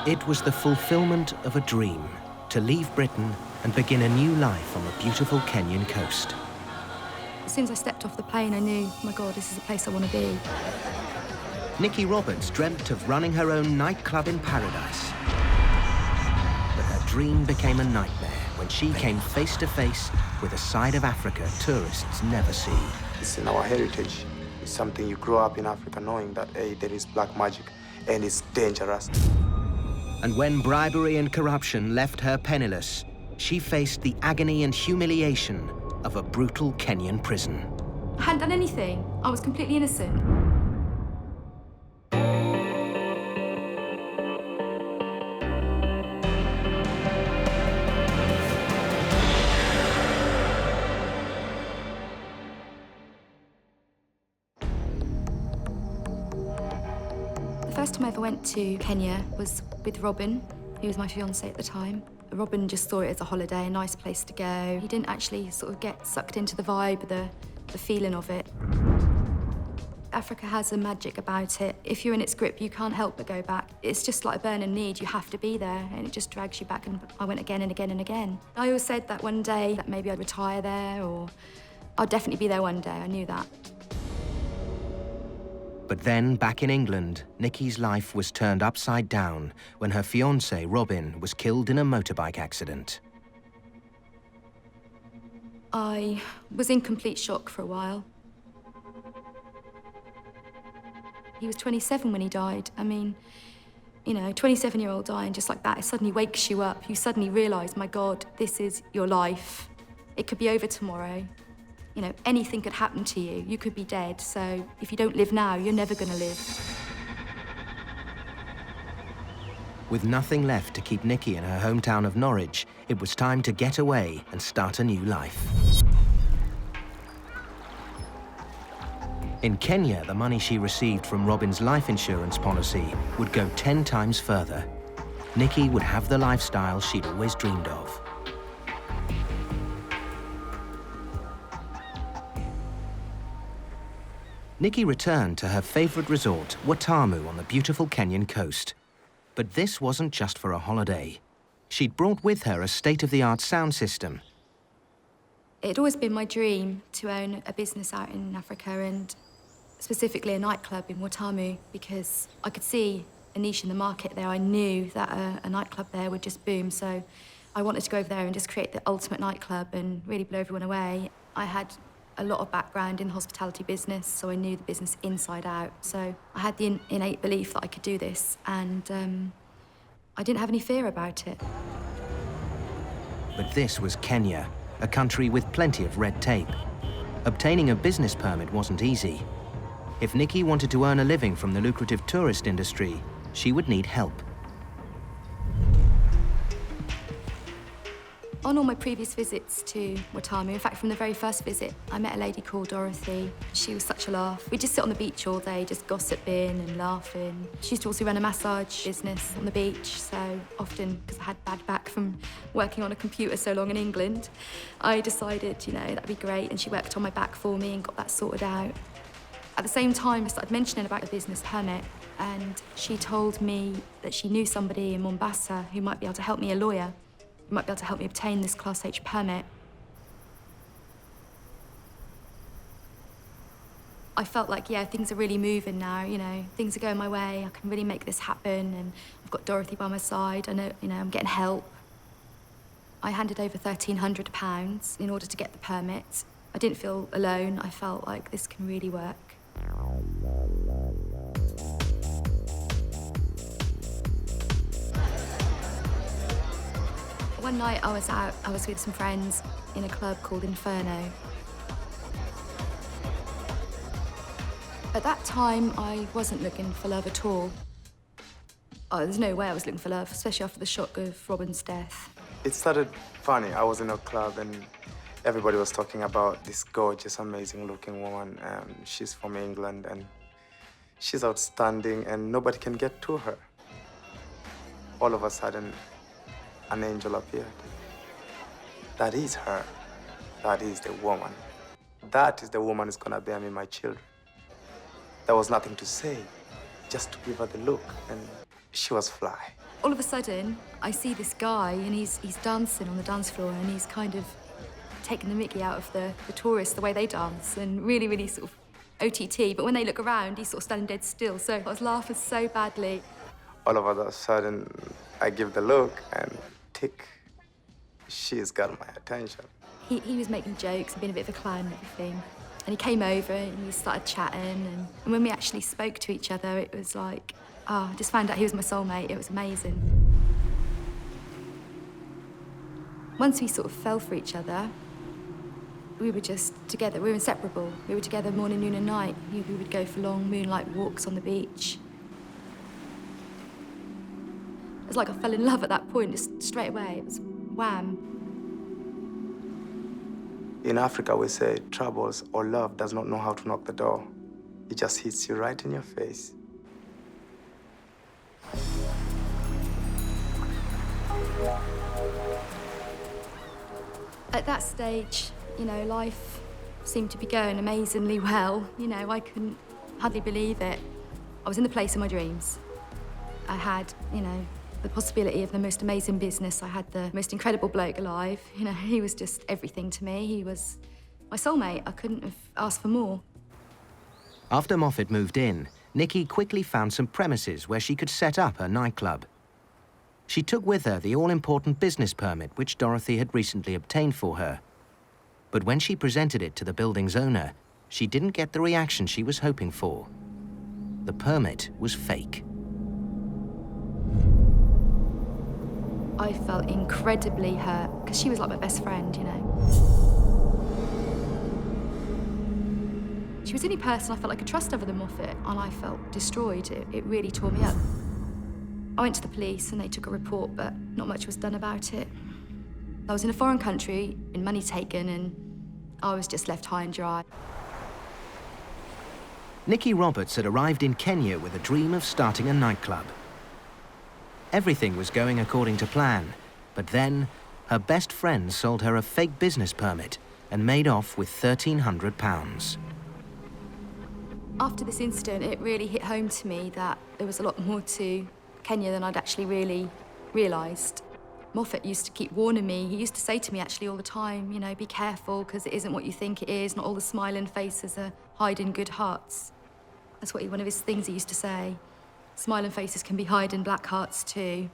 It was the fulfillment of a dream to leave Britain and begin a new life on the beautiful Kenyan coast. As soon as I stepped off the plane, I knew, oh my God, this is the place I want to be. Nikki Roberts dreamt of running her own nightclub in paradise. But her dream became a nightmare when she came face to face with a side of Africa tourists never see. It's in our heritage. It's something you grow up in Africa knowing that, hey, there is black magic and it's dangerous. And when bribery and corruption left her penniless, she faced the agony and humiliation of a brutal Kenyan prison. I hadn't done anything. I was completely innocent. The first time I ever went to Kenya was with Robin, who was my fiancé at the time. Robin just saw it as a holiday, a nice place to go. He didn't actually sort of get sucked into the vibe, the feeling of it. Africa has a magic about it. If you're in its grip, you can't help but go back. It's just like a burning need. You have to be there, and it just drags you back, and I went again and again and again. I always said that one day that maybe I'd retire there, or I'd definitely be there one day. I knew that. But then, back in England, Nikki's life was turned upside down when her fiancé, Robin, was killed in a motorbike accident. I was in complete shock for a while. He was 27 when he died. I mean, you know, 27-year-old dying just like that, it suddenly wakes you up. You suddenly realise, my God, this is your life. It could be over tomorrow. You know, anything could happen to you. You could be dead, so if you don't live now, you're never gonna live. With nothing left to keep Nikki in her hometown of Norwich, it was time to get away and start a new life. In Kenya, the money she received from Robin's life insurance policy would go 10 times further. Nikki would have the lifestyle she'd always dreamed of. Nikki returned to her favourite resort, Watamu, on the beautiful Kenyan coast. But this wasn't just for a holiday. She'd brought with her a state-of-the-art sound system. It'd always been my dream to own a business out in Africa, and specifically a nightclub in Watamu, because I could see a niche in the market there. I knew that a nightclub there would just boom, so I wanted to go over there and just create the ultimate nightclub and really blow everyone away. I had a lot of background in the hospitality business, so I knew the business inside out. So I had the innate belief that I could do this, and I didn't have any fear about it. But this was Kenya, a country with plenty of red tape. Obtaining a business permit wasn't easy. If Nikki wanted to earn a living from the lucrative tourist industry, she would need help. On all my previous visits to Watamu, in fact, from the very first visit, I met a lady called Dorothy. She was such a laugh. We'd just sit on the beach all day, just gossiping and laughing. She used to also run a massage business on the beach, so often, because I had bad back from working on a computer so long in England, I decided, you know, that'd be great, and she worked on my back for me and got that sorted out. At the same time, I started mentioning about the business permit, and she told me that she knew somebody in Mombasa who might be able to help me, a lawyer, who might be able to help me obtain this Class H permit. I felt like, yeah, things are really moving now, you know, things are going my way, I can really make this happen, and I've got Dorothy by my side, I know, you know, I'm getting help. I handed over £1,300 in order to get the permit. I didn't feel alone, I felt like this can really work. One night I was with some friends in a club called Inferno. At that time, I wasn't looking for love at all. Oh, there's no way I was looking for love, especially after the shock of Robin's death. It started funny. I was in a club and everybody was talking about this gorgeous, amazing-looking woman. She's from England and she's outstanding and nobody can get to her. All of a sudden, an angel appeared. That is her. That is the woman. That is the woman who's gonna bear me my children. There was nothing to say, just to give her the look, and she was fly. All of a sudden, I see this guy and he's dancing on the dance floor and he's kind of taking the mickey out of the tourists, the way they dance, and really, really sort of OTT. But when they look around, he's sort of standing dead still. So I was laughing so badly. All of a sudden, I give the look and tick, she's got my attention. He was making jokes and being a bit of a clown and everything. And he came over and we started chatting. And when we actually spoke to each other, it was like, I just found out he was my soulmate. It was amazing. Once we sort of fell for each other, we were just together. We were inseparable. We were together morning, noon, and night. We would go for long moonlight walks on the beach. It was like I fell in love at that point, just straight away. It was wham. In Africa, we say troubles or love does not know how to knock the door. It just hits you right in your face. At that stage, you know, life seemed to be going amazingly well. You know, I couldn't hardly believe it. I was in the place of my dreams. I had, you know, the possibility of the most amazing business. I had the most incredible bloke alive. You know, he was just everything to me. He was my soulmate. I couldn't have asked for more. After Moffat moved in, Nikki quickly found some premises where she could set up her nightclub. She took with her the all-important business permit which Dorothy had recently obtained for her. But when she presented it to the building's owner, she didn't get the reaction she was hoping for. The permit was fake. I felt incredibly hurt, because she was like my best friend, you know. She was the only person I felt I could trust other than Moffat, and I felt destroyed. It really tore me up. I went to the police and they took a report, but not much was done about it. I was in a foreign country, in money taken, and I was just left high and dry. Nikki Roberts had arrived in Kenya with a dream of starting a nightclub. Everything was going according to plan, but then her best friend sold her a fake business permit and made off with £1,300. After this incident, it really hit home to me that there was a lot more to Kenya than I'd actually really realised. Moffat used to keep warning me. He used to say to me actually all the time, you know, be careful, because it isn't what you think it is. Not all the smiling faces are hiding good hearts. That's one of his things he used to say. Smiling faces can be hiding black hearts too.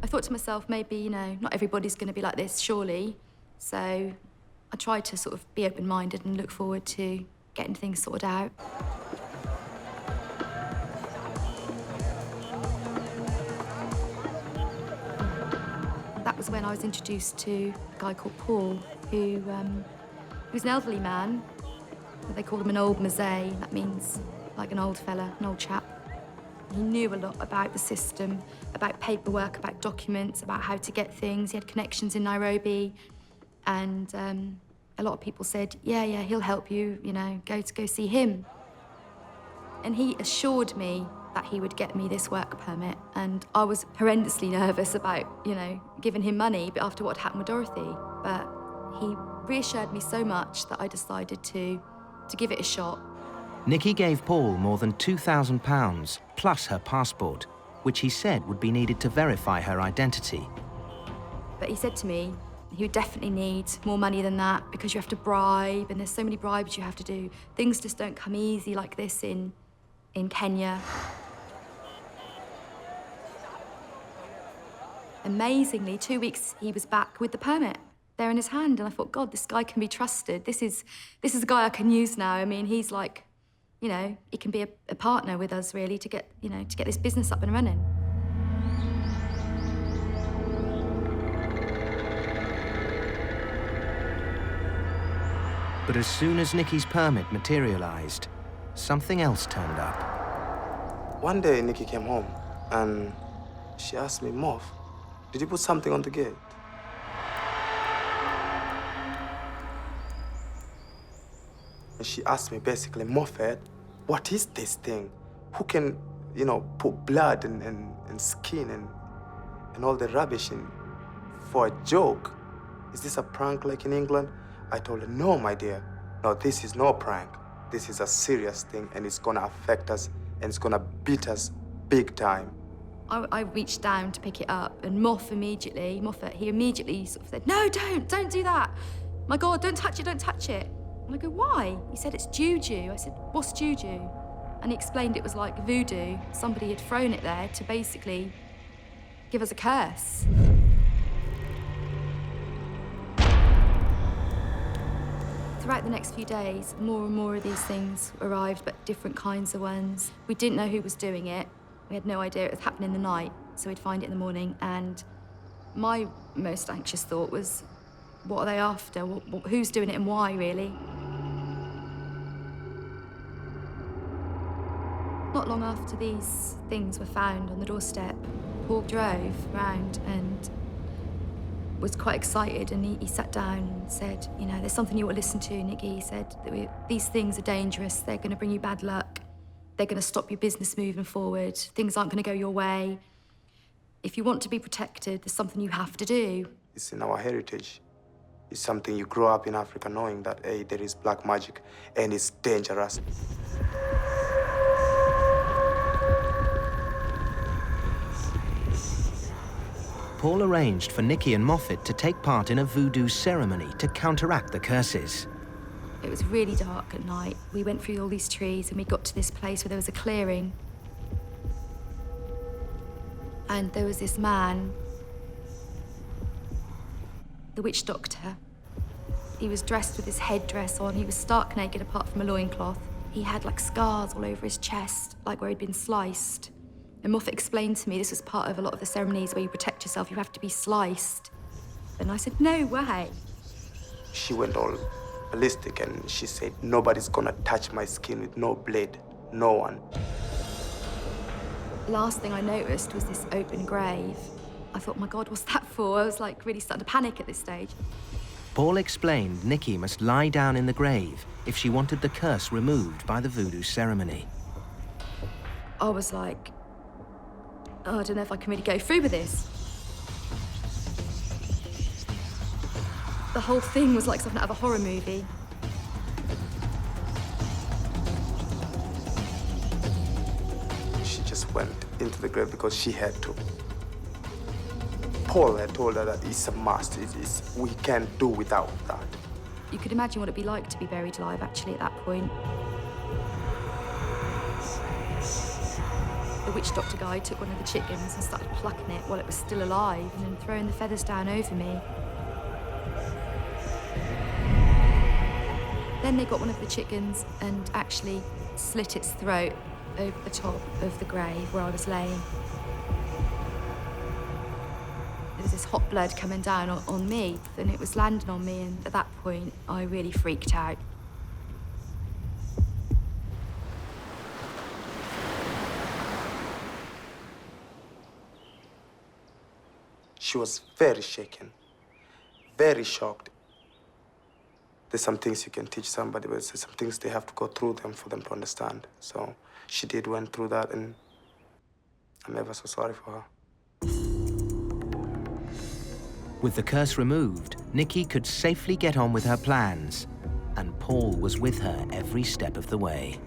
I thought to myself, maybe, you know, not everybody's going to be like this, surely. So I tried to sort of be open-minded and look forward to getting things sorted out. That was when I was introduced to a guy called Paul, who was an elderly man. They call him an old Mazet. That means like an old fella, an old chap. He knew a lot about the system, about paperwork, about documents, about how to get things. He had connections in Nairobi. And a lot of people said, yeah, he'll help you, you know, go see him. And he assured me that he would get me this work permit. And I was horrendously nervous about, you know, giving him money but after what happened with Dorothy. But he reassured me so much that I decided to give it a shot. Nikki gave Paul more than £2,000 plus her passport, which he said would be needed to verify her identity. But he said to me he would definitely need more money than that because you have to bribe, and there's so many bribes you have to do. Things just don't come easy like this in Kenya. Amazingly, 2 weeks he was back with the permit there in his hand, and I thought, God, this guy can be trusted. This is a guy I can use now. I mean, he's like, you know, he can be a partner with us really to get this business up and running. But as soon as Nikki's permit materialized, something else turned up. One day, Nikki came home and she asked me, Moff, did you put something on the gate? And she asked me basically, Moffat, what is this thing? Who can, you know, put blood and skin and all the rubbish in for a joke? Is this a prank like in England? I told her, no, my dear. No, this is no prank. This is a serious thing, and it's gonna affect us, and it's gonna beat us big time. I reached down to pick it up, and Moffat immediately sort of said, "No, don't do that. My God, don't touch it. And I go, "Why?" He said, "It's juju." I said, "What's juju?" And he explained it was like voodoo. Somebody had thrown it there to basically give us a curse. Throughout the next few days, more and more of these things arrived, but different kinds of ones. We didn't know who was doing it. We had no idea it was happening in the night, so we'd find it in the morning. And my most anxious thought was, what are they after? Who's doing it and why, really? Not long after these things were found on the doorstep, Paul drove round and was quite excited, and he sat down and said, "You know, there's something you ought to listen to, Nikki." He said that these things are dangerous. They're going to bring you bad luck. They're going to stop your business moving forward. Things aren't going to go your way. If you want to be protected, there's something you have to do. It's in our heritage. It's something you grow up in Africa knowing that, hey, there is black magic and it's dangerous. Paul arranged for Nikki and Moffat to take part in a voodoo ceremony to counteract the curses. It was really dark at night. We went through all these trees and we got to this place where there was a clearing. And there was this man, the witch doctor. He was dressed with his headdress on. He was stark naked apart from a loincloth. He had like scars all over his chest, like where he'd been sliced. And Moffat explained to me this was part of a lot of the ceremonies where you protect yourself, you have to be sliced. And I said, "No way." She went all ballistic and she said, "Nobody's gonna touch my skin with no blade, no one." Last thing I noticed was this open grave. I thought, my God, what's that for? I was like really starting to panic at this stage. Paul explained Nikki must lie down in the grave if she wanted the curse removed by the voodoo ceremony. I was like, oh, I don't know if I can really go through with this. The whole thing was like something out of a horror movie. She just went into the grave because she had to. Paul had told her that it's a must. We can't do without that. You could imagine what it'd be like to be buried alive, actually, at that point. The witch doctor guy took one of the chickens and started plucking it while it was still alive and then throwing the feathers down over me. Then they got one of the chickens and actually slit its throat over the top of the grave where I was laying. There was this hot blood coming down on me, and it was landing on me, and at that point, I really freaked out. She was very shaken, very shocked. There's some things you can teach somebody, but there's some things they have to go through them for them to understand. So she went through that, and I'm ever so sorry for her. With the curse removed, Nikki could safely get on with her plans, and Paul was with her every step of the way.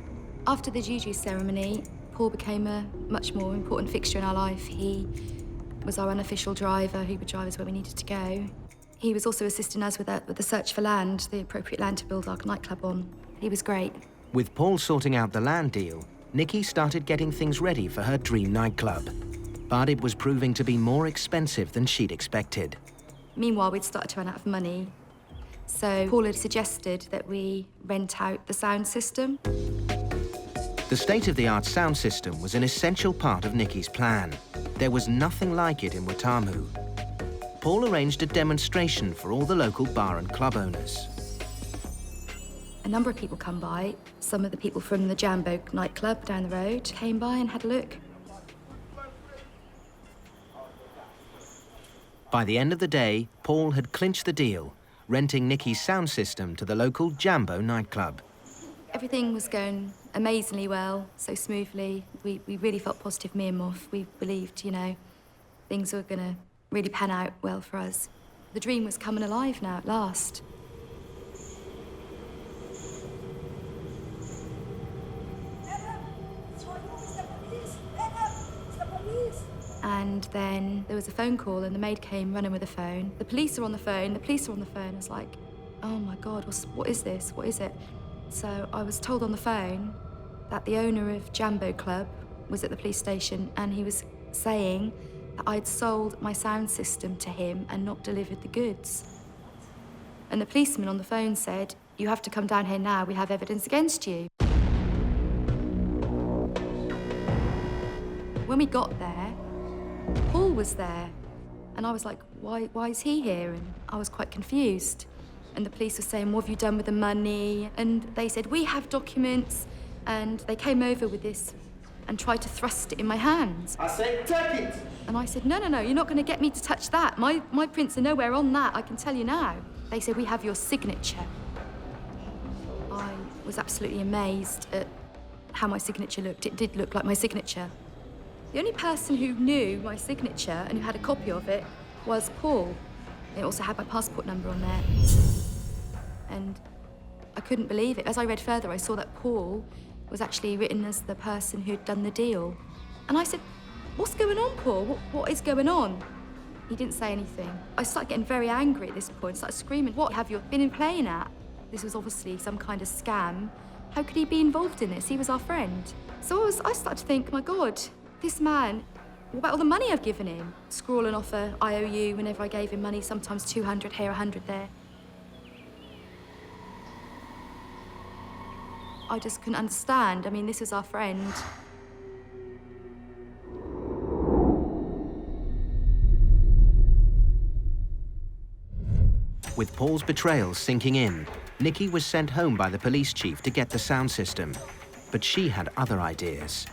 After the juju ceremony, Paul became a much more important fixture in our life. He was our unofficial driver who would drive us where we needed to go. He was also assisting us with the search for land, the appropriate land to build our nightclub on. He was great. With Paul sorting out the land deal, Nikki started getting things ready for her dream nightclub. But it was proving to be more expensive than she'd expected. Meanwhile, we'd started to run out of money. So Paul had suggested that we rent out the sound system. The state-of-the-art sound system was an essential part of Nikkis Plan. There was nothing like it in Watamu. Paul arranged a demonstration for all the local bar and club owners. A number of people come by. Some of the people from the Jambo nightclub down the road came by and had a look. By the end of the day, Paul had clinched the deal, renting Nikkis' sound system to the local Jambo nightclub. Everything was going amazingly well, so smoothly. We really felt positive, me and Moff. We believed, you know, things were going to really pan out well for us. The dream was coming alive now at last. And then there was a phone call and the maid came running with a phone. The police are on the phone, the police are on the phone. I was like, oh my God, what is this? What is it? So I was told on the phone that the owner of Jambo Club was at the police station and he was saying that I'd sold my sound system to him and not delivered the goods. And the policeman on the phone said, you have to come down here now, we have evidence against you. When we got there, Paul was there. And I was like, why is he here? And I was quite confused. And the police were saying, what have you done with the money? And they said, we have documents. And they came over with this and tried to thrust it in my hands. I said, take it! And I said, no, you're not going to get me to touch that. My prints are nowhere on that, I can tell you now. They said, we have your signature. I was absolutely amazed at how my signature looked. It did look like my signature. The only person who knew my signature and who had a copy of it was Paul. It also had my passport number on there. And I couldn't believe it. As I read further, I saw that Paul was actually written as the person who'd done the deal. And I said, what's going on, Paul? What is going on? He didn't say anything. I started getting very angry at this point, started screaming, what have you been playing at? This was obviously some kind of scam. How could he be involved in this? He was our friend. So I started to think, my God, this man, what about all the money I've given him? Scrawling off a IOU whenever I gave him money, sometimes 200 here, 100 there. I just couldn't understand. I mean, this is our friend. With Paul's betrayal sinking in, Nikki was sent home by the police chief to get the sound system. But she had other ideas.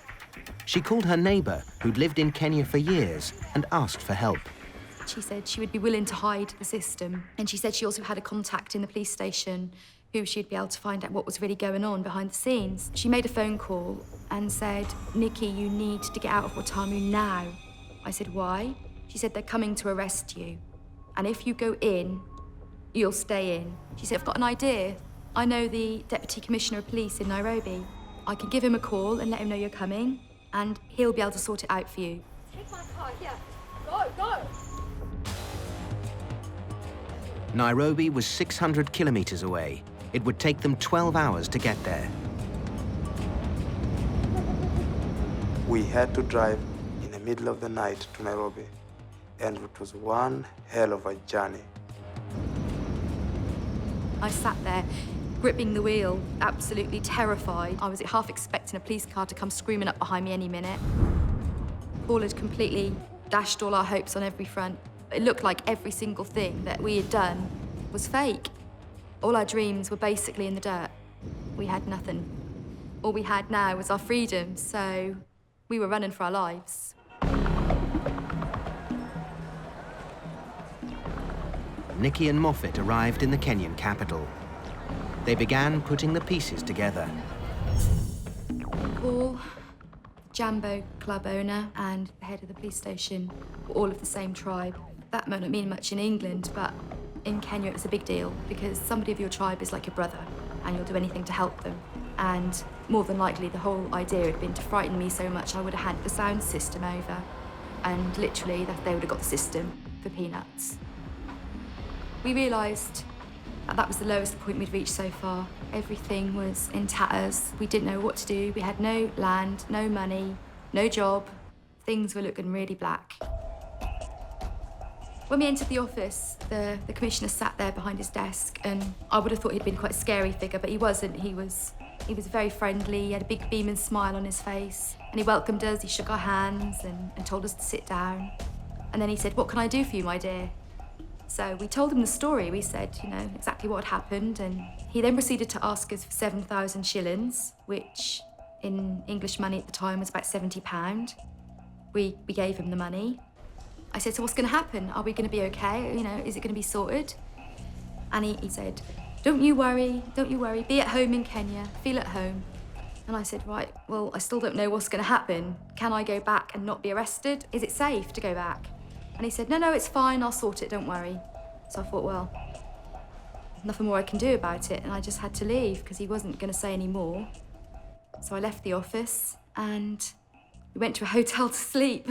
She called her neighbor, who'd lived in Kenya for years, and asked for help. She said she would be willing to hide the system. And she said she also had a contact in the police station who she'd be able to find out what was really going on behind the scenes. She made a phone call and said, Nikki, you need to get out of Watamu now. I said, why? She said, they're coming to arrest you. And if you go in, you'll stay in. She said, I've got an idea. I know the Deputy Commissioner of Police in Nairobi. I can give him a call and let him know you're coming, and he'll be able to sort it out for you. Take my car, yeah. Go! Nairobi was 600 kilometers away. It would take them 12 hours to get there. We had to drive in the middle of the night to Nairobi, and it was one hell of a journey. I sat there, gripping the wheel, absolutely terrified. I was half expecting a police car to come screaming up behind me any minute. Paul had completely dashed all our hopes on every front. It looked like every single thing that we had done was fake. All our dreams were basically in the dirt. We had nothing. All we had now was our freedom, so we were running for our lives. Nikki and Moffat arrived in the Kenyan capital. They began putting the pieces together. Paul, Jambo Club owner, and the head of the police station were all of the same tribe. That might not mean much in England, but in Kenya it was a big deal because somebody of your tribe is like your brother and you'll do anything to help them. And more than likely the whole idea had been to frighten me so much I would have had the sound system over, and literally they would have got the system for peanuts. We realised that was the lowest point we'd reached so far. Everything was in tatters. We didn't know what to do. We had no land, no money, no job. Things were looking really black. When we entered the office, the commissioner sat there behind his desk, and I would have thought he'd been quite a scary figure, but he wasn't. He was very friendly. He had a big beaming smile on his face, and he welcomed us. He shook our hands and told us to sit down. And then he said, "What can I do for you, my dear?" So we told him the story. We said, exactly what had happened, and he then proceeded to ask us for 7,000 shillings, which in English money at the time was about £70. We gave him the money. I said, so what's going to happen? Are we going to be okay? Is it going to be sorted? And he said, don't you worry, be at home in Kenya, feel at home. And I said, right, well, I still don't know what's going to happen. Can I go back and not be arrested? Is it safe to go back? And he said, no, it's fine, I'll sort it, don't worry. So I thought, well, nothing more I can do about it, and I just had to leave because he wasn't going to say any more. So I left the office and we went to a hotel to sleep.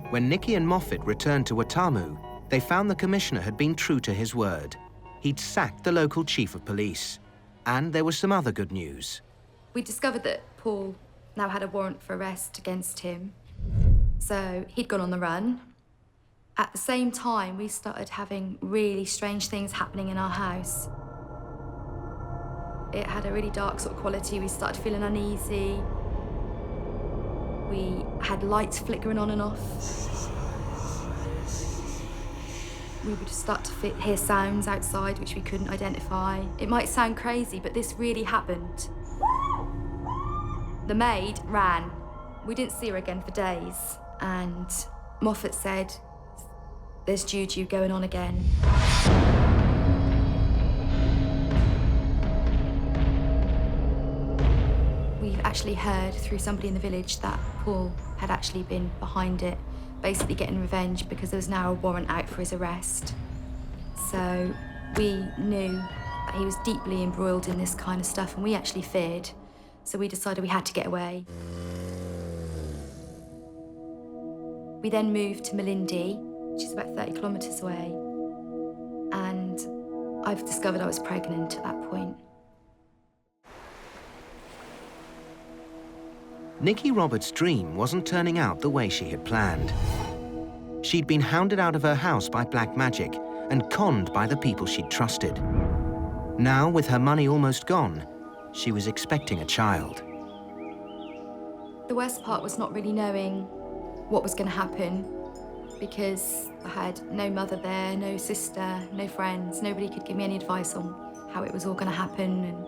When Nicky and Moffat returned to Watamu, they found the commissioner had been true to his word. He'd sacked the local chief of police. And there was some other good news. We discovered that Paul now had a warrant for arrest against him. So he'd gone on the run. At the same time, we started having really strange things happening in our house. It had a really dark sort of quality. We started feeling uneasy. We had lights flickering on and off. We would start to hear sounds outside which we couldn't identify. It might sound crazy, but this really happened. The maid ran. We didn't see her again for days. And Moffat said, "There's juju going on again." We've actually heard through somebody in the village that Paul had actually been behind it, basically getting revenge because there was now a warrant out for his arrest. So we knew that he was deeply embroiled in this kind of stuff, and we actually feared. So we decided we had to get away. We then moved to Malindi, which is about 30 kilometres away. And I've discovered I was pregnant at that point. Nicky Roberts' dream wasn't turning out the way she had planned. She'd been hounded out of her house by black magic and conned by the people she'd trusted. Now, with her money almost gone, she was expecting a child. The worst part was not really knowing what was going to happen, because I had no mother there, no sister, no friends. Nobody could give me any advice on how it was all going to happen and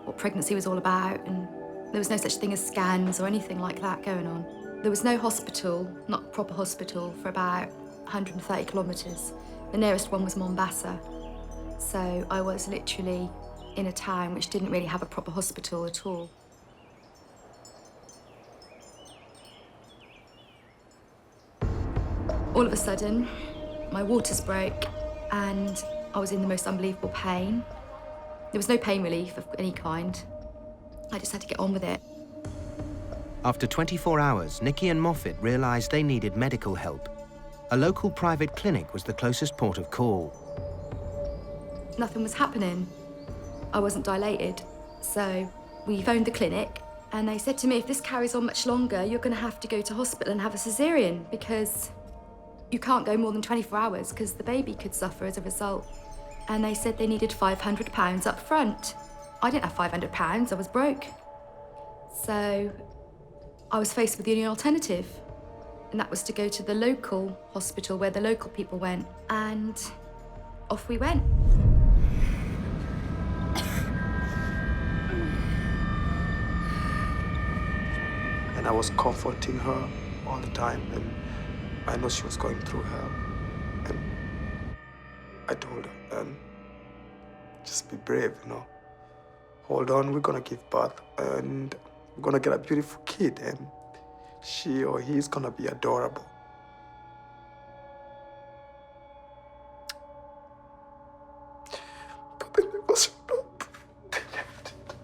what pregnancy was all about. And there was no such thing as scans or anything like that going on. There was no hospital, not proper hospital, for about 130 kilometres. The nearest one was Mombasa. So I was literally in a town which didn't really have a proper hospital at all. All of a sudden, my waters broke and I was in the most unbelievable pain. There was no pain relief of any kind. I just had to get on with it. After 24 hours, Nicky and Moffat realized they needed medical help. A local private clinic was the closest port of call. Nothing was happening. I wasn't dilated. So we phoned the clinic and they said to me, if this carries on much longer, you're going to have to go to hospital and have a cesarean because you can't go more than 24 hours because the baby could suffer as a result. And they said they needed £500 up front. I didn't have £500, I was broke. So I was faced with the only alternative, and that was to go to the local hospital where the local people went, and off we went. And I was comforting her all the time, and I know she was going through hell. And I told her, just be brave, you know. Hold on, we're gonna give birth, and we're gonna get a beautiful kid, and she or he's gonna be adorable. But then it was not. They left it.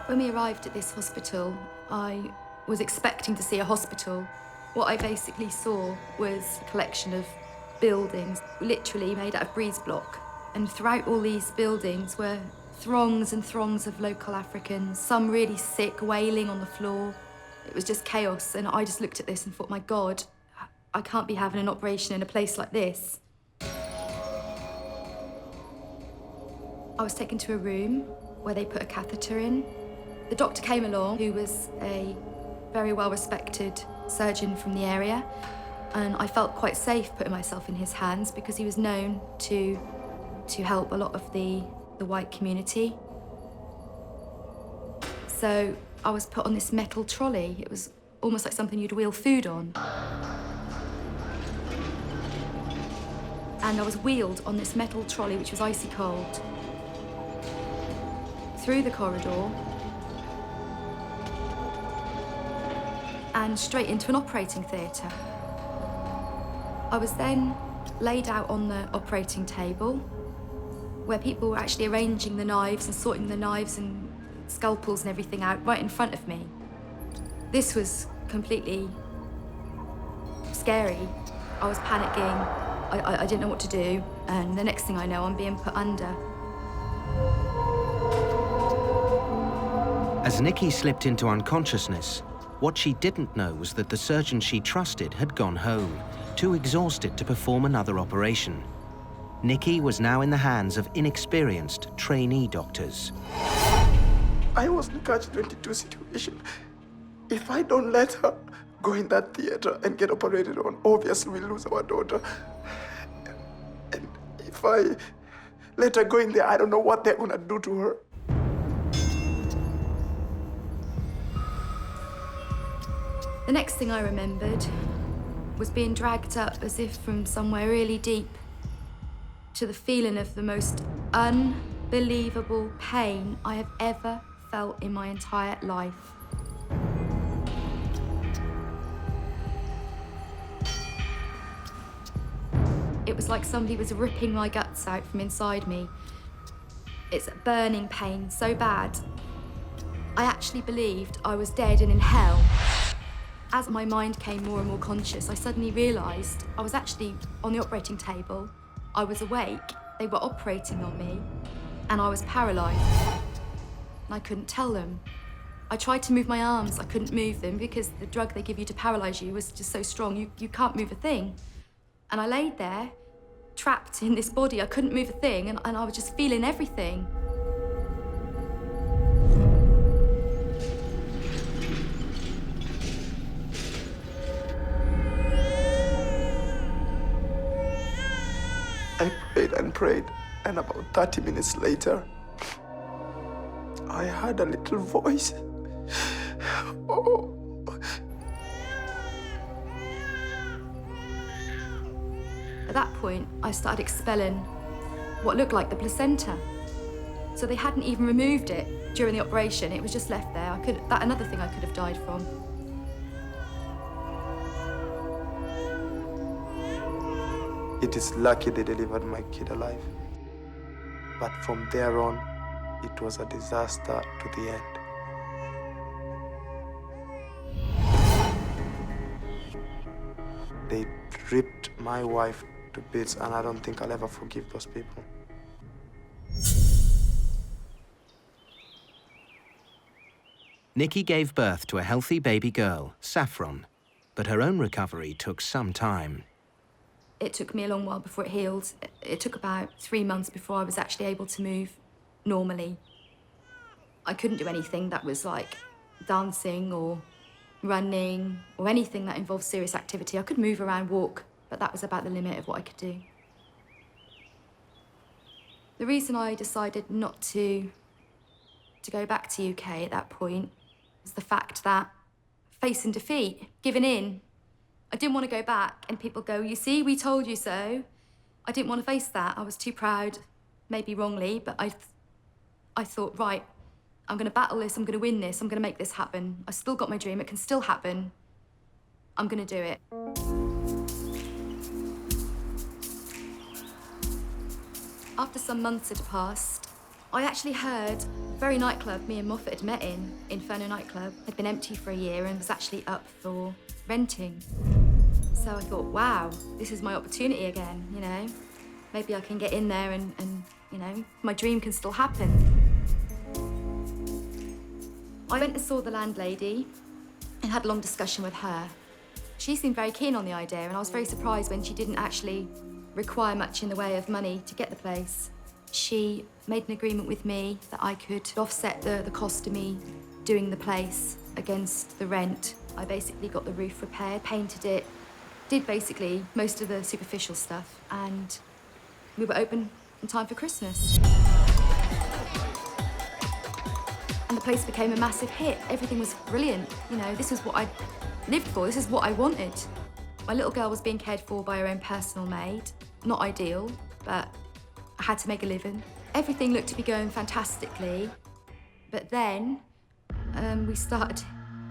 When we arrived at this hospital, I was expecting to see a hospital. What I basically saw was a collection of buildings, literally made out of breeze block. And throughout all these buildings were throngs and throngs of local Africans, some really sick, wailing on the floor. It was just chaos, and I just looked at this and thought, my God, I can't be having an operation in a place like this. I was taken to a room where they put a catheter in. The doctor came along, who was a very well-respected surgeon from the area, and I felt quite safe putting myself in his hands because he was known to help a lot of the white community. So I was put on this metal trolley. It was almost like something you'd wheel food on. And I was wheeled on this metal trolley, which was icy cold, through the corridor, and straight into an operating theatre. I was then laid out on the operating table where people were actually arranging the knives and sorting the knives and scalpels and everything out right in front of me. This was completely scary. I was panicking. I didn't know what to do, and the next thing I know, I'm being put under. As Nikki slipped into unconsciousness, what she didn't know was that the surgeon she trusted had gone home, too exhausted to perform another operation. Nikki was now in the hands of inexperienced trainee doctors. I was in a catch-22 situation. If I don't let her go in that theater and get operated on, obviously we'll lose our daughter. And if I let her go in there, I don't know what they're gonna do to her. The next thing I remembered was being dragged up as if from somewhere really deep to the feeling of the most unbelievable pain I have ever felt in my entire life. It was like somebody was ripping my guts out from inside me. It's a burning pain so bad. I actually believed I was dead and in hell. As my mind came more and more conscious, I suddenly realised I was actually on the operating table. I was awake, they were operating on me, and I was paralysed. And I couldn't tell them. I tried to move my arms, I couldn't move them because the drug they give you to paralyse you was just so strong, you can't move a thing. And I laid there, trapped in this body, I couldn't move a thing, and I was just feeling everything. I prayed and prayed, and about 30 minutes later, I heard a little voice. Oh. At that point, I started expelling what looked like the placenta. So they hadn't even removed it during the operation, it was just left there. Another thing I could have died from. It is lucky they delivered my kid alive. But from there on, it was a disaster to the end. They ripped my wife to bits, and I don't think I'll ever forgive those people. Nikki gave birth to a healthy baby girl, Saffron, but her own recovery took some time. It took me a long while before it healed. It took about 3 months before I was actually able to move normally. I couldn't do anything that was like dancing or running or anything that involved serious activity. I could move around, walk, but that was about the limit of what I could do. The reason I decided not to go back to UK at that point was the fact that facing defeat, giving in, I didn't want to go back and people go, you see, we told you so. I didn't want to face that. I was too proud, maybe wrongly, but I thought, right, I'm going to battle this, I'm going to win this, I'm going to make this happen. I still got my dream, it can still happen. I'm going to do it. After some months had passed, I actually heard the very nightclub me and Moffat had met in, Inferno Nightclub, had been empty for a year and was actually up for renting. So I thought, wow, this is my opportunity again, you know? Maybe I can get in there and you know, my dream can still happen. I went and saw the landlady and had a long discussion with her. She seemed very keen on the idea, and I was very surprised when she didn't actually require much in the way of money to get the place. She made an agreement with me that I could offset the cost of me doing the place against the rent. I basically got the roof repaired, painted it, did basically most of the superficial stuff, and we were open in time for Christmas. And the place became a massive hit. Everything was brilliant. You know, this is what I lived for, this is what I wanted. My little girl was being cared for by her own personal maid. Not ideal, but I had to make a living. Everything looked to be going fantastically, but then we started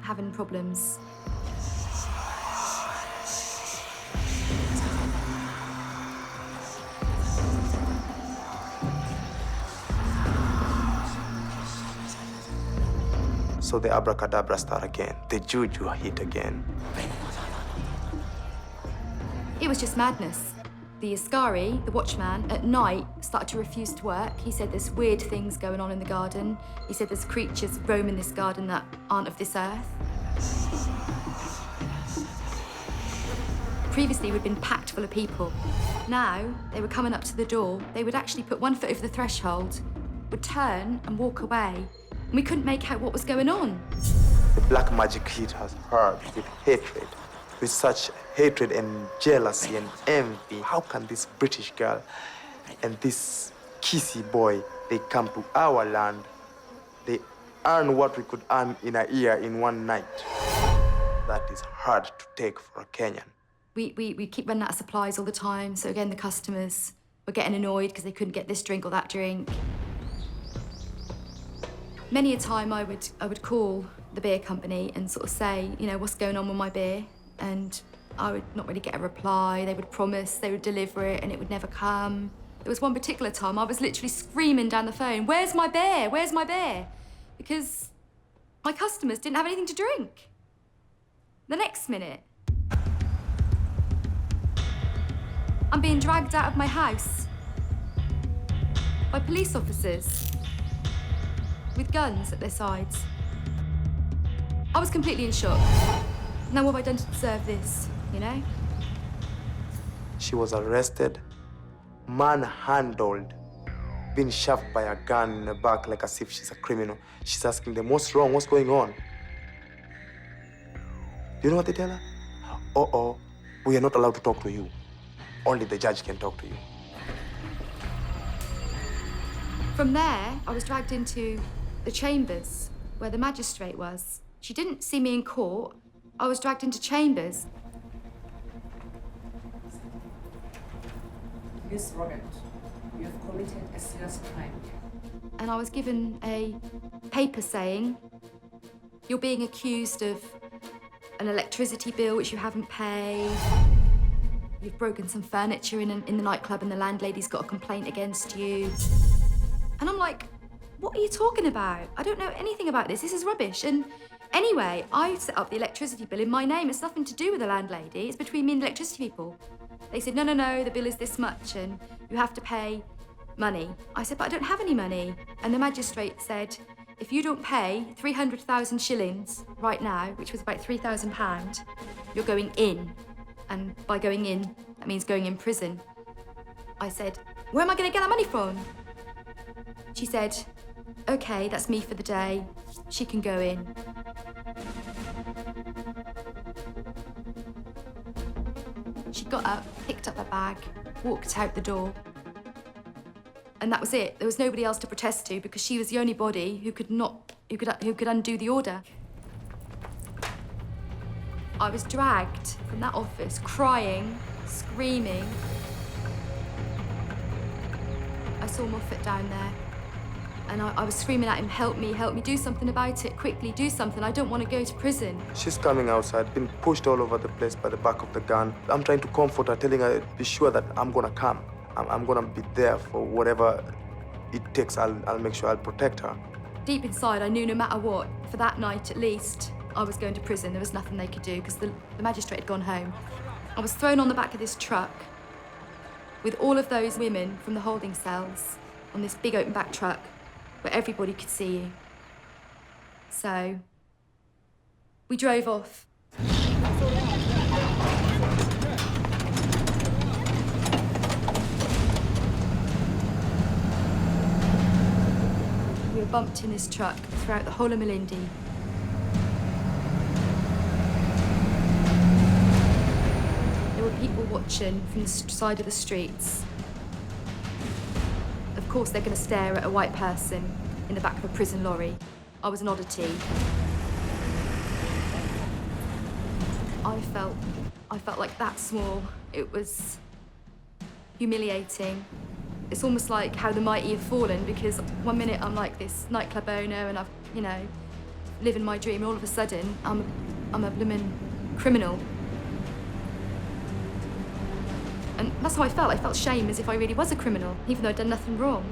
having problems. So the abracadabra start again. The juju hit again. It was just madness. The Askari, the watchman, at night started to refuse to work. He said there's weird things going on in the garden. He said there's creatures roaming this garden that aren't of this earth. Previously, we'd been packed full of people. Now, they were coming up to the door. They would actually put one foot over the threshold, would turn and walk away, and we couldn't make out what was going on. The black magic hit us hard with hatred, with such hatred and jealousy and envy. How can this British girl and this kissy boy, they come to our land, they earn what we could earn in a year in one night? That is hard to take for a Kenyan. We keep running out of supplies all the time, so again, the customers were getting annoyed because they couldn't get this drink or that drink. Many a time I would call the beer company and sort of say, you know, what's going on with my beer? And I would not really get a reply. They would promise they would deliver it and it would never come. There was one particular time I was literally screaming down the phone, where's my beer? Where's my beer? Because my customers didn't have anything to drink. The next minute, I'm being dragged out of my house by police officers with guns at their sides. I was completely in shock. Now what have I done to deserve this, you know? She was arrested, manhandled, being shoved by a gun in the back like as if she's a criminal. She's asking them, what's wrong? What's going on? You know what they tell her? Uh-oh, we are not allowed to talk to you. Only the judge can talk to you. From there, I was dragged into the chambers where the magistrate was. She didn't see me in court. I was dragged into chambers. Miss Robert, you have committed a serious crime. And I was given a paper saying, you're being accused of an electricity bill which you haven't paid. You've broken some furniture in the nightclub and the landlady's got a complaint against you. And I'm like, what are you talking about? I don't know anything about this. This is rubbish. And anyway, I set up the electricity bill in my name. It's nothing to do with the landlady. It's between me and the electricity people. They said, no, the bill is this much and you have to pay money. I said, but I don't have any money. And the magistrate said, if you don't pay 300,000 shillings right now, which was about £3,000, you're going in. And by going in, that means going in prison. I said, where am I going to get that money from? She said, okay, that's me for the day. She can go in. She got up, picked up her bag, walked out the door. And that was it. There was nobody else to protest to because she was the only body who could undo the order. I was dragged from that office, crying, screaming. I saw Moffat down there, and I was screaming at him, help me, do something about it, quickly, do something. I don't want to go to prison. She's coming outside, been pushed all over the place by the back of the gun. I'm trying to comfort her, telling her, be sure that I'm gonna come. I'm gonna be there for whatever it takes. I'll make sure I'll protect her. Deep inside, I knew no matter what, for that night at least, I was going to prison. There was nothing they could do because the magistrate had gone home. I was thrown on the back of this truck with all of those women from the holding cells on this big open back truck where everybody could see you. So we drove off. We were bumped in this truck throughout the whole of Malindi. There were people watching from the side of the streets. Of course, they're going to stare at a white person in the back of a prison lorry. I was an oddity. I felt like that small. It was humiliating. It's almost like how the mighty have fallen, because one minute I'm like this nightclub owner and I've, living my dream, and all of a sudden I'm a bloomin' criminal. And that's how I felt. I felt shame as if I really was a criminal, even though I'd done nothing wrong.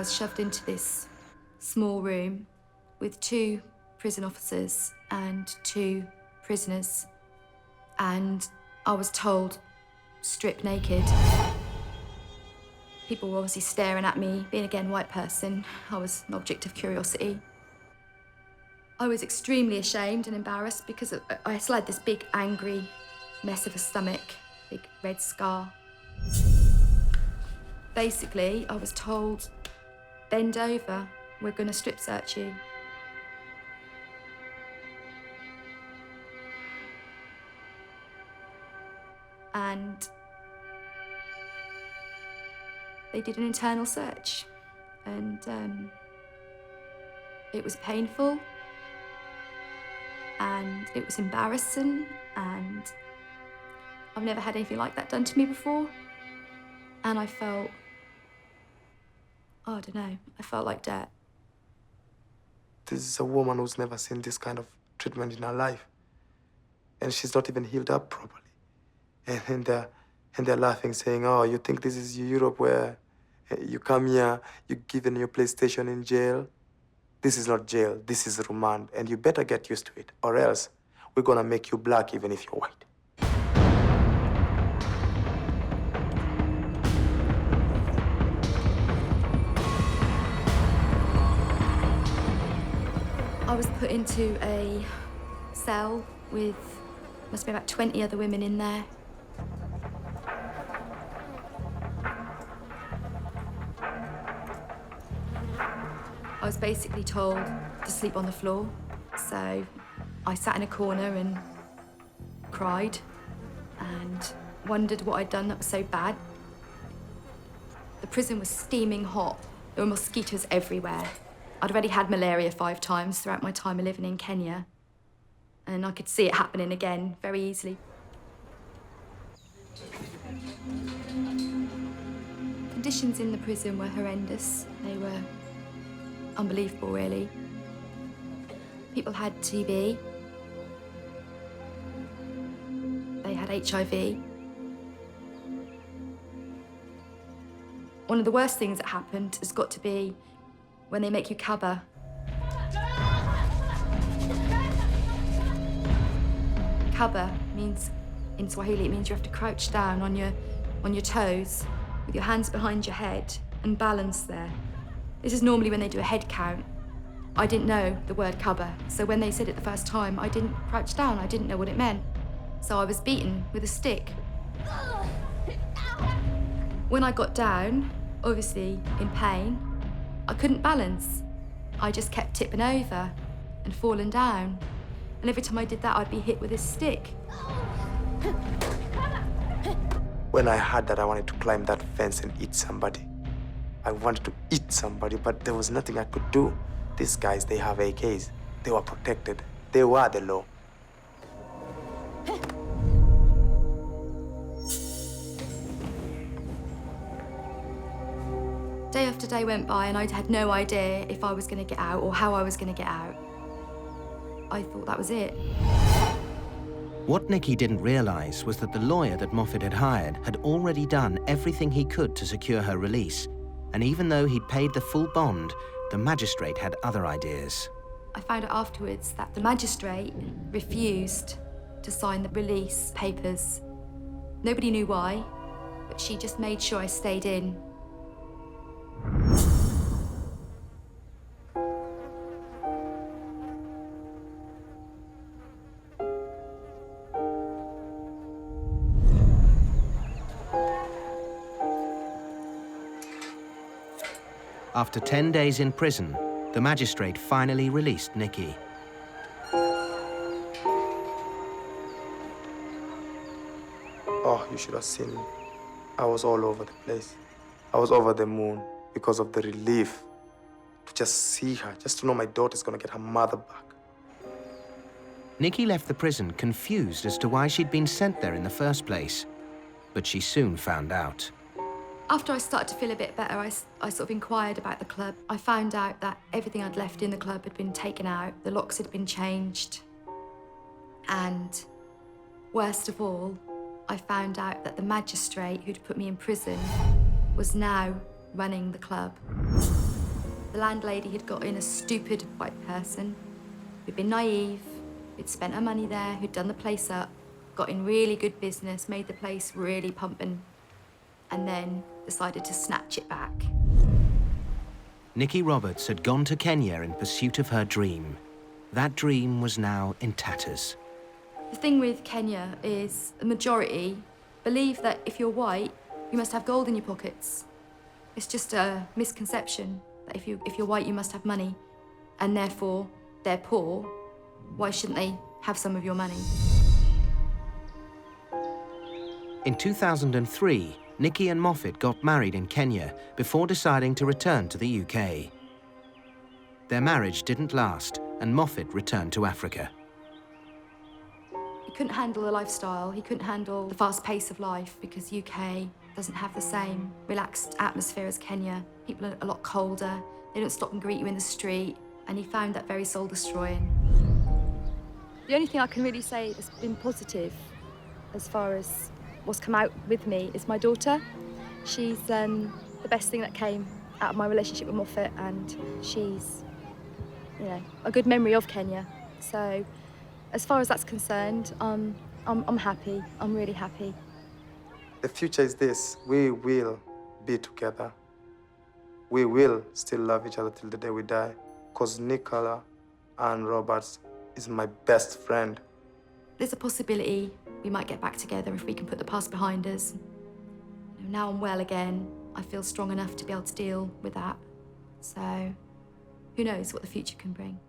was shoved into this small room with 2 prison officers and 2 prisoners. And I was told, strip naked. People were obviously staring at me. Being, again, white person, I was an object of curiosity. I was extremely ashamed and embarrassed because I still had this big, angry mess of a stomach, big red scar. Basically, I was told, bend over, we're gonna strip search you. And they did an internal search, and it was painful, and it was embarrassing, and I've never had anything like that done to me before. And I felt, I don't know, I felt like dirt. This is a woman who's never seen this kind of treatment in her life. And she's not even healed up properly. And they're laughing, saying, oh, you think this is Europe where you come here, you're given your PlayStation in jail? This is not jail, this is remand, and you better get used to it, or else we're gonna make you black even if you're white. I was put into a cell with, must be about 20 other women in there. I was basically told to sleep on the floor, so I sat in a corner and cried and wondered what I'd done that was so bad. The prison was steaming hot. There were mosquitoes everywhere. I'd already had malaria 5 times throughout my time of living in Kenya, and I could see it happening again very easily. Conditions in the prison were horrendous. They were unbelievable, really. People had TB. They had HIV. One of the worst things that happened has got to be when they make you kaba. Kaba means, in Swahili, it means you have to crouch down on your toes with your hands behind your head and balance there. This is normally when they do a head count. I didn't know the word kaba, so when they said it the first time, I didn't crouch down, I didn't know what it meant. So I was beaten with a stick. When I got down, obviously in pain, I couldn't balance. I just kept tipping over and falling down. And every time I did that, I'd be hit with a stick. When I heard that I wanted to climb that fence and eat somebody, I wanted to eat somebody, but there was nothing I could do. These guys, they have AKs. They were protected. They were the law. Day after day went by and I had no idea if I was going to get out or how I was going to get out. I thought that was it. What Nikki didn't realize was that the lawyer that Moffat had hired had already done everything he could to secure her release. And even though he'd paid the full bond, the magistrate had other ideas. I found out afterwards that the magistrate refused to sign the release papers. Nobody knew why, but she just made sure I stayed in. After 10 days in prison, the magistrate finally released Nikki. Oh, you should have seen me. I was all over the place. I was over the moon because of the relief to just see her, just to know my daughter's gonna get her mother back. Nikki left the prison confused as to why she'd been sent there in the first place. But she soon found out. After I started to feel a bit better, I sort of inquired about the club. I found out that everything I'd left in the club had been taken out, the locks had been changed. And worst of all, I found out that the magistrate who'd put me in prison was now running the club. The landlady had got in a stupid white person who'd been naive, who'd spent her money there, who'd done the place up, got in really good business, made the place really pumping, and then decided to snatch it back. Nikki Roberts had gone to Kenya in pursuit of her dream. That dream was now in tatters. The thing with Kenya is the majority believe that if you're white, you must have gold in your pockets. It's just a misconception that if you're white, you must have money, and therefore they're poor. Why shouldn't they have some of your money? In 2003, Nikki and Moffat got married in Kenya before deciding to return to the UK. Their marriage didn't last, and Moffat returned to Africa. He couldn't handle the lifestyle, he couldn't handle the fast pace of life because UK doesn't have the same relaxed atmosphere as Kenya. People are a lot colder, they don't stop and greet you in the street, and he found that very soul-destroying. The only thing I can really say that's been positive as far as what's come out with me is my daughter. She's the best thing that came out of my relationship with Moffat, and she's, you know, a good memory of Kenya. So as far as that's concerned, I'm happy. I'm really happy. The future is this: we will be together. We will still love each other till the day we die, because Nicola and Roberts is my best friend. There's a possibility we might get back together if we can put the past behind us. Now I'm well again, I feel strong enough to be able to deal with that. So who knows what the future can bring.